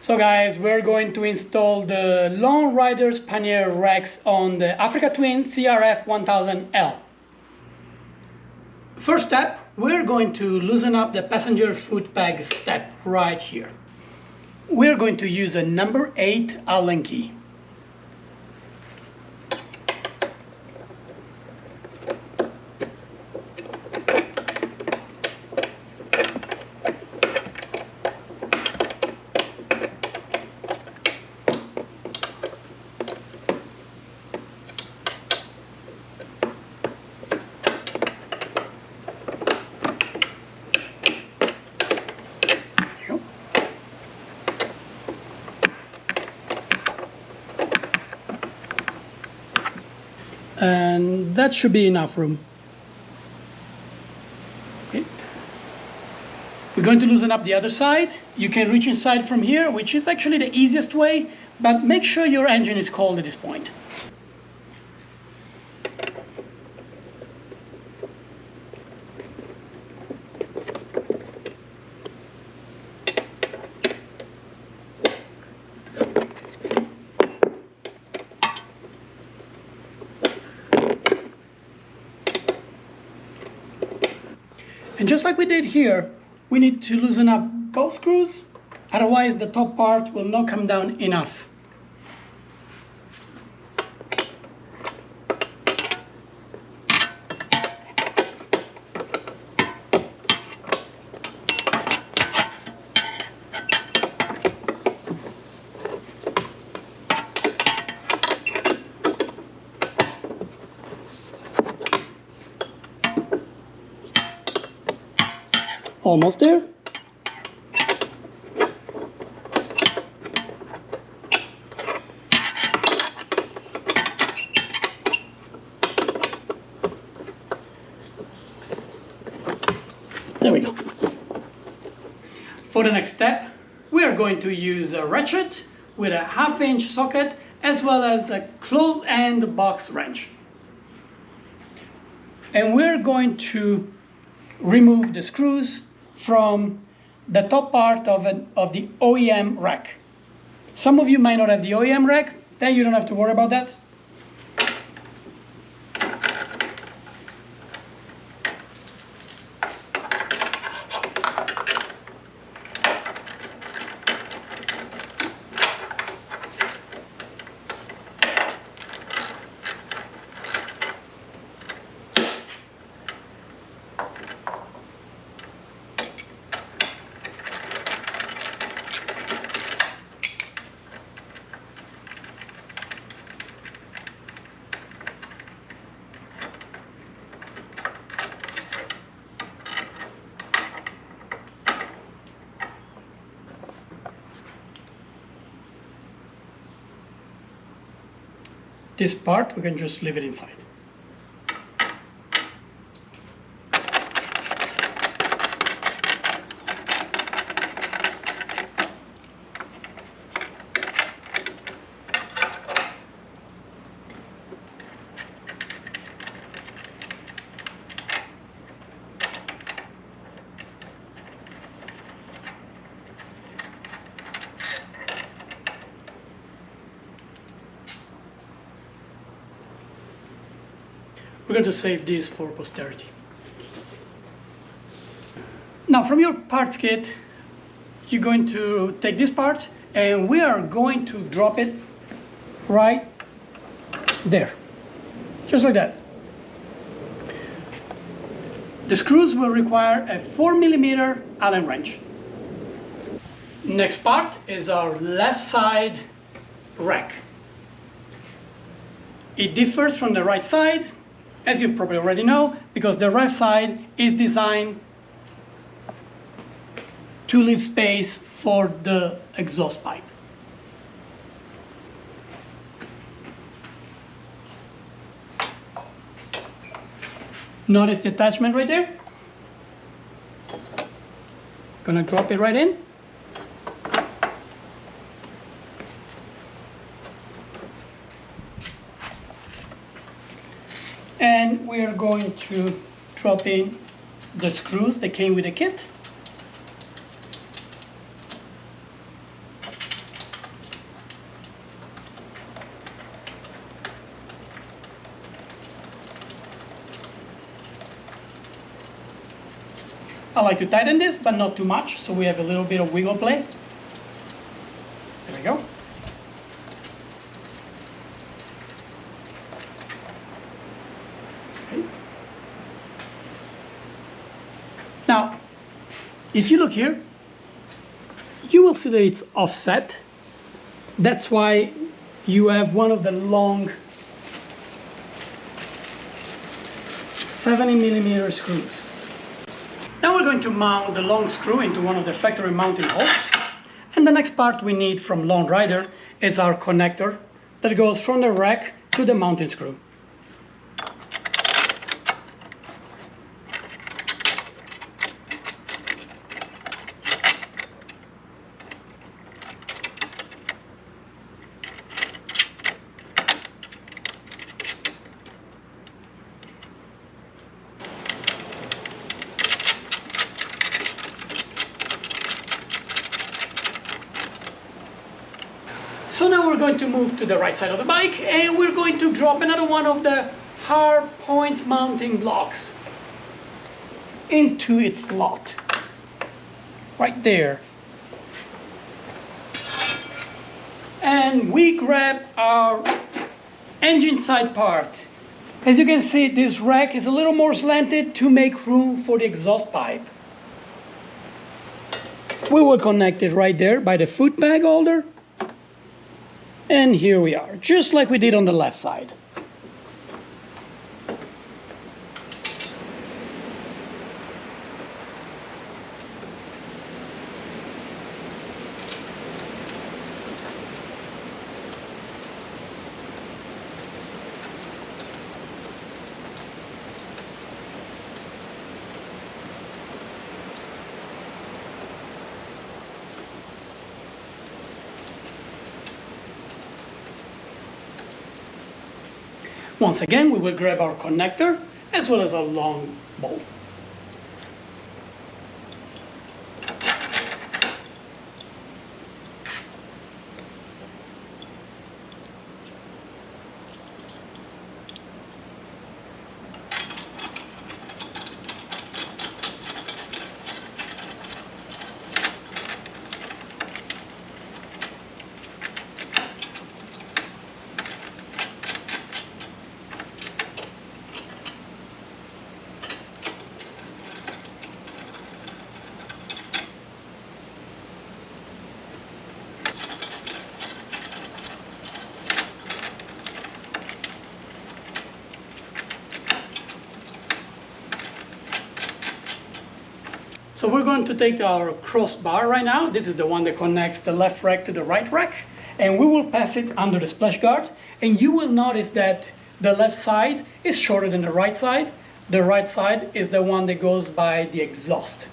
So guys, we're going to install the Lone Riders Pannier racks on the Africa Twin CRF1000L. First step, we're going to loosen up the passenger foot peg step right here. We're going to use a number 8 Allen key. And that should be enough room. Okay. We're going to loosen up the other side. You can reach inside from here, which is actually the easiest way, but make sure your engine is cold at this point. And just like we did here, we need to loosen up both screws, otherwise the top part will not come down enough. Almost there. There we go. For the next step, we are going to use a ratchet with a 1/2 inch socket as well as a closed end box wrench. And we're going to remove the screws from the top part of the OEM rack. Some of you might not have the OEM rack, then you don't have to worry about that. This part, we can just leave it inside. We're going to save this for posterity. Now from your parts kit, you're going to take this part and we are going to drop it right there, just like that. The screws will require a 4mm Allen wrench. Next part is our left side rack. It differs from the right side, as you probably already know, because the right side is designed to leave space for the exhaust pipe. Notice the attachment right there? Gonna drop it right in. And we are going to drop in the screws that came with the kit. I like to tighten this, but not too much, so we have a little bit of wiggle play. There we go. Okay. Now, if you look here, you will see that it's offset. That's why you have one of the long 70mm screws. Now we're going to mount the long screw into one of the factory mounting holes. And the next part we need from Lone Rider is our connector that goes from the rack to the mounting screw. So now we're going to move to the right side of the bike and we're going to drop another one of the hard points mounting blocks into its slot. Right there. And we grab our engine side part. As you can see, this rack is a little more slanted to make room for the exhaust pipe. We will connect it right there by the foot bag holder. And here we are, just like we did on the left side. Once again, we will grab our connector as well as a long bolt. So we're going to take our crossbar right now. This is the one that connects the left rack to the right rack. And we will pass it under the splash guard. And you will notice that the left side is shorter than the right side. The right side is the one that goes by the exhaust.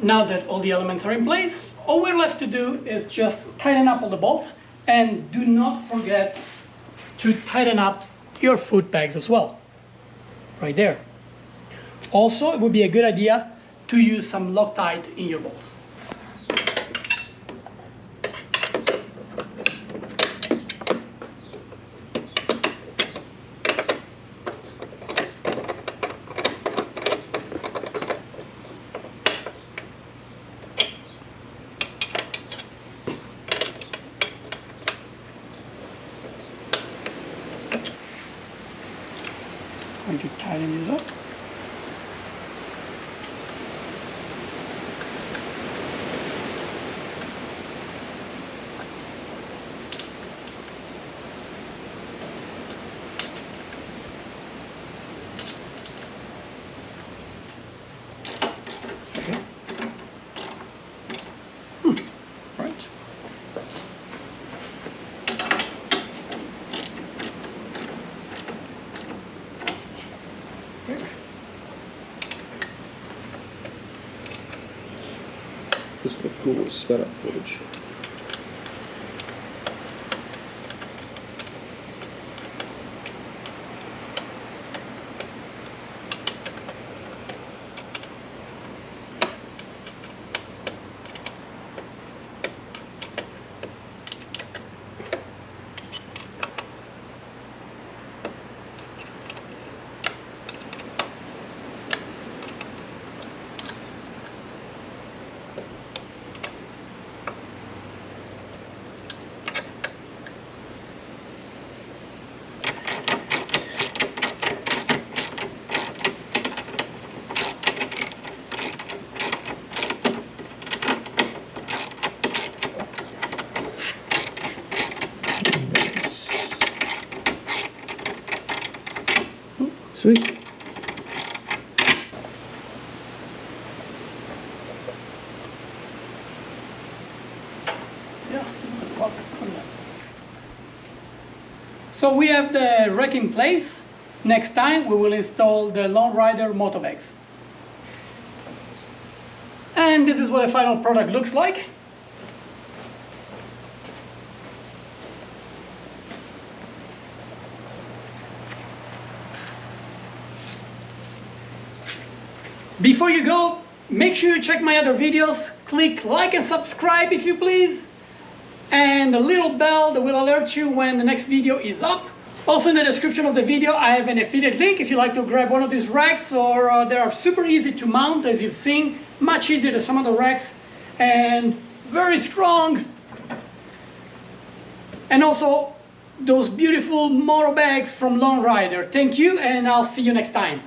Now that all the elements are in place, all we're left to do is just tighten up all the bolts, and do not forget to tighten up your foot pegs as well, right there. Also, it would be a good idea to use some Loctite in your bolts. going to tighten this up. Right. This would be cool with sped up footage. Sweet. So we have the rack in place. Next time we will install the Long Rider motobags. And this is what the final product looks like. Before you go, make sure you check my other videos, click like and subscribe if you please, and the little bell that will alert you when the next video is up. Also in the description of the video I have an affiliate link if you like to grab one of these racks, or they are super easy to mount, as you've seen, much easier than some other racks, and very strong. And also those beautiful motor bags from Long Rider. Thank you, and I'll see you next time.